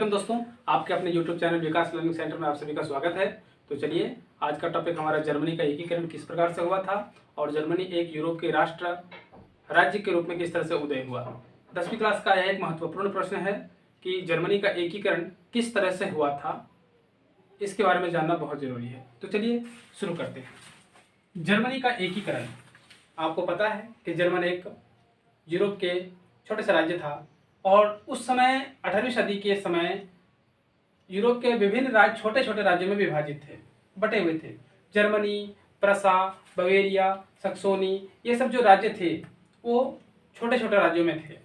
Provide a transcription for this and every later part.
Welcome दोस्तों, आपके अपने YouTube चैनल विकास लर्निंग सेंटर में आप सभी का स्वागत है। तो चलिए, आज का टॉपिक हमारा जर्मनी का एकीकरण किस प्रकार से हुआ था और जर्मनी एक यूरोप के राज्य के रूप में किस तरह से उदय हुआ। 10वीं क्लास का यह एक महत्वपूर्ण प्रश्न है कि जर्मनी का एकीकरण किस तरह से हुआ था, इसके बारे में जानना बहुत जरूरी है। तो चलिए शुरू करते हैं। जर्मनी का एकीकरण, आपको पता है कि जर्मन एक यूरोप के छोटे से राज्य था और उस समय 18वीं सदी के समय यूरोप के विभिन्न राज्य छोटे छोटे राज्यों में विभाजित थे, बटे हुए थे। जर्मनी, प्रसा, बवेरिया, सक्सोनी, ये सब जो राज्य थे वो छोटे छोटे राज्यों में थे,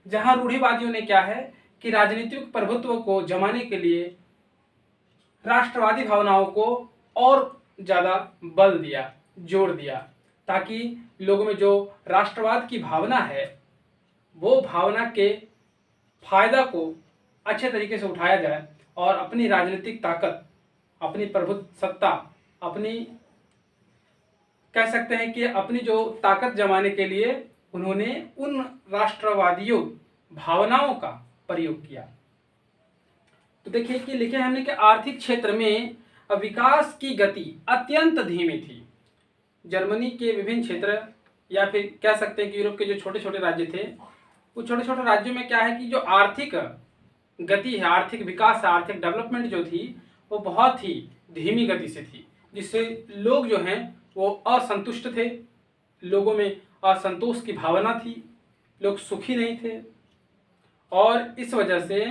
जहां रूढ़िवादियों ने क्या है कि राजनीतिक प्रभुत्व को जमाने के लिए राष्ट्रवादी भावनाओं को और ज़्यादा बल दिया, जोर दिया, ताकि लोगों में जो राष्ट्रवाद की भावना है वो भावना के फायदा को अच्छे तरीके से उठाया जाए और अपनी राजनीतिक ताकत, अपनी प्रभुत्व सत्ता, अपनी कह सकते हैं कि अपनी जो ताकत जमाने के लिए उन्होंने उन राष्ट्रवादियों भावनाओं का प्रयोग किया। तो देखिए कि लिखे हमने कि आर्थिक क्षेत्र में विकास की गति अत्यंत धीमी थी। जर्मनी के विभिन्न क्षेत्र या फिर कह सकते हैं कि यूरोप के जो छोटे छोटे राज्य थे, वो छोटे छोटे राज्यों में क्या है कि जो आर्थिक गति है, आर्थिक विकास है, आर्थिक डेवलपमेंट जो थी वो बहुत ही धीमी गति से थी, जिससे लोग जो हैं वो असंतुष्ट थे, लोगों में असंतोष की भावना थी, लोग सुखी नहीं थे। और इस वजह से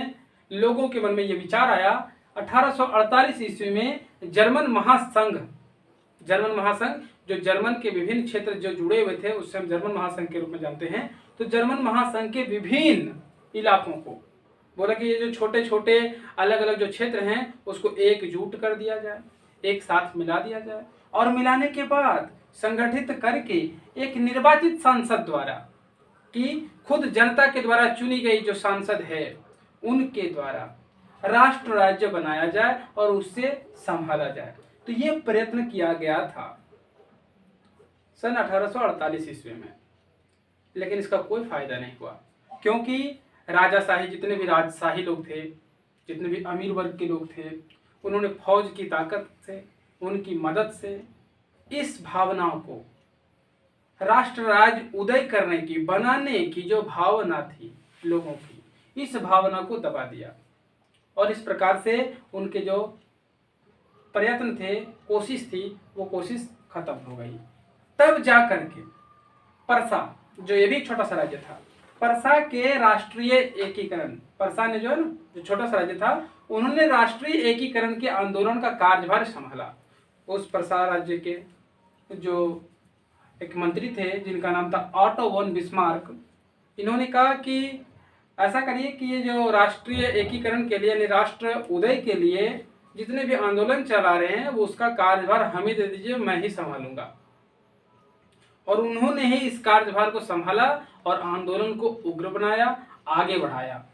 लोगों के मन में ये विचार आया 1848 ईस्वी में जर्मन महासंघ जो जर्मन के विभिन्न क्षेत्र जो जुड़े हुए थे उससे हम जर्मन महासंघ के रूप में जानते हैं। तो जर्मन महासंघ के विभिन्न इलाकों को बोला कि ये जो छोटे छोटे अलग अलग जो क्षेत्र हैं उसको एकजुट कर दिया जाए, एक साथ मिला दिया जाए और मिलाने के बाद संगठित करके एक निर्वाचित सांसद द्वारा कि खुद जनता के द्वारा चुनी गई जो सांसद है उनके द्वारा राष्ट्र राज्य बनाया जाए और उससे संभाला जाए। तो ये प्रयत्न किया गया था सन 1848 ईस्वी में, लेकिन इसका कोई फायदा नहीं हुआ, क्योंकि राजाशाही जितने भी राजशाही लोग थे, जितने भी अमीर वर्ग के लोग थे, उन्होंने फौज की ताकत से, उनकी मदद से इस भावनाओं को राष्ट्र राज्य उदय करने की, बनाने की जो भावना थी लोगों की, इस भावना को दबा दिया और इस प्रकार से उनके जो प्रयत्न थे, कोशिश थी, वो कोशिश खत्म हो गई। तब जा करके परसा, जो ये भी एक छोटा सा राज्य था, परसा के राष्ट्रीय एकीकरण, परसा ने जो है ना, जो छोटा सा राज्य था, उन्होंने राष्ट्रीय एकीकरण के आंदोलन का कार्यभार संभाला। उस परसा राज्य के जो एक मंत्री थे जिनका नाम था ऑटो वन बिस्मार्क, इन्होंने कहा कि ऐसा करिए कि ये जो राष्ट्रीय एकीकरण के लिए यानी राष्ट्र उदय के लिए जितने भी आंदोलन चला रहे हैं वो उसका कार्यभार हमें दे दीजिए, मैं ही संभालूंगा। और उन्होंने ही इस कार्यभार को संभाला और आंदोलन को उग्र बनाया, आगे बढ़ाया।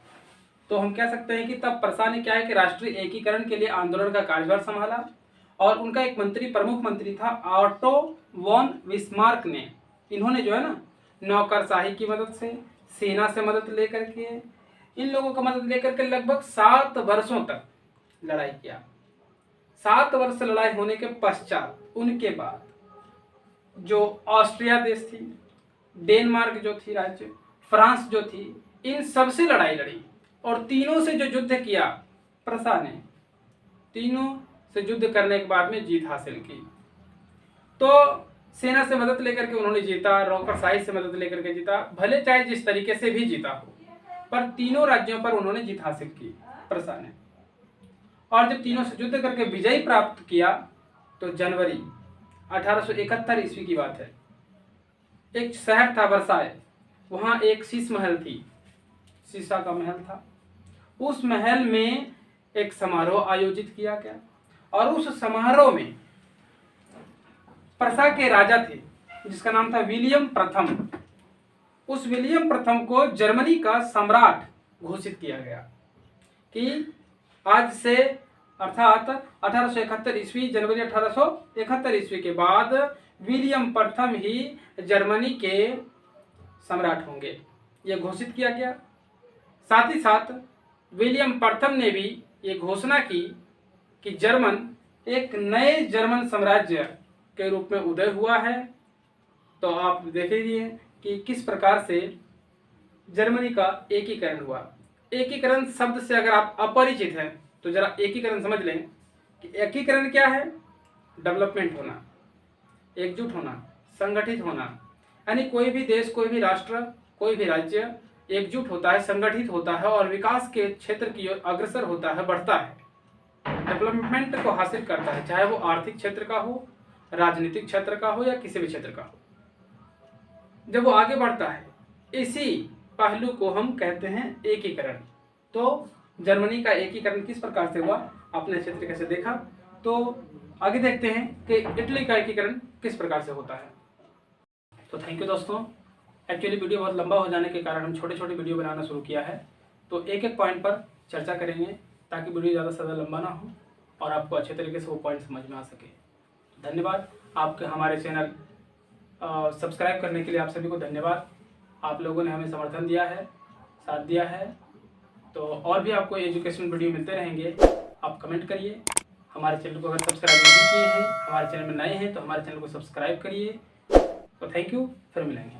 तो हम कह सकते हैं कि तब परसा ने क्या है कि राष्ट्रीय एकीकरण के लिए आंदोलन का कार्यभार संभाला और उनका एक मंत्री, प्रमुख मंत्री था ऑटो वॉन बिस्मार्क ने। इन्होंने जो है ना नौकरशाही की मदद से, सेना से मदद लेकर के, इन लोगों का मदद लेकर के लगभग 7 वर्षों तक लड़ाई किया। 7 वर्ष लड़ाई होने के पश्चात उनके बाद जो ऑस्ट्रिया देश थी, डेनमार्क जो थी राज्य, फ्रांस जो थी, इन सबसे लड़ाई लड़ी और तीनों से जो युद्ध किया परसा ने, तीनों से युद्ध करने के बाद में जीत हासिल की। तो सेना से मदद लेकर के उन्होंने जीता, नौकरशाही से मदद लेकर के जीता, भले चाहे जिस तरीके से भी जीता हो, पर तीनों राज्यों पर उन्होंने जीत हासिल की परसा ने। और जब तीनों से युद्ध करके विजय प्राप्त किया तो जनवरी 1871 ईस्वी की बात है, एक शहर था वर्साय, वहां एक शीश महल थी, शीशा का महल था। उस महल में एक समारोह आयोजित किया गया और उस समारोह में परसा के राजा थे जिसका नाम था विलियम प्रथम। उस विलियम प्रथम को जर्मनी का सम्राट घोषित किया गया कि आज से अर्थात 1871 ईस्वी, जनवरी 1871 ईस्वी के बाद विलियम प्रथम ही जर्मनी के सम्राट होंगे, यह घोषित किया गया। साथ ही साथ विलियम प्रथम ने भी ये घोषणा की कि जर्मन एक नए जर्मन साम्राज्य के रूप में उदय हुआ है। तो आप देख लीजिए कि किस प्रकार से जर्मनी का एकीकरण हुआ। एकीकरण शब्द से अगर आप अपरिचित हैं तो जरा एकीकरण समझ लें कि एकीकरण क्या है। डेवलपमेंट होना, एकजुट होना, संगठित होना, यानी कोई भी देश, कोई भी राष्ट्र, कोई भी राज्य एकजुट होता है, संगठित होता है और विकास के क्षेत्र की ओर अग्रसर होता है, बढ़ता है, डेवलपमेंट को हासिल करता है, चाहे वो आर्थिक क्षेत्र का हो, राजनीतिक क्षेत्र का हो या किसी भी क्षेत्र का हो। जब वो आगे बढ़ता है, इसी पहलू को हम कहते हैं एकीकरण। तो जर्मनी का एकीकरण किस प्रकार से हुआ आपने अच्छे तरीके से देखा। तो आगे देखते हैं कि इटली का एकीकरण किस प्रकार से होता है। तो थैंक यू दोस्तों। एक्चुअली वीडियो बहुत लंबा हो जाने के कारण हम छोटे छोटे वीडियो बनाना शुरू किया है। तो एक एक पॉइंट पर चर्चा करेंगे ताकि वीडियो ज़्यादा से ज़्यादा लंबा ना हो और आपको अच्छे तरीके से वो पॉइंट समझ में आ सके। धन्यवाद आपके हमारे चैनल सब्सक्राइब करने के लिए आप सभी को धन्यवाद। आप लोगों ने हमें समर्थन दिया है, साथ दिया है। तो और भी आपको एजुकेशन वीडियो मिलते रहेंगे। आप कमेंट करिए। हमारे चैनल को अगर सब्सक्राइब नहीं किए हैं, हमारे चैनल में नए हैं तो हमारे चैनल को सब्सक्राइब करिए। तो थैंक यू, फिर मिलेंगे।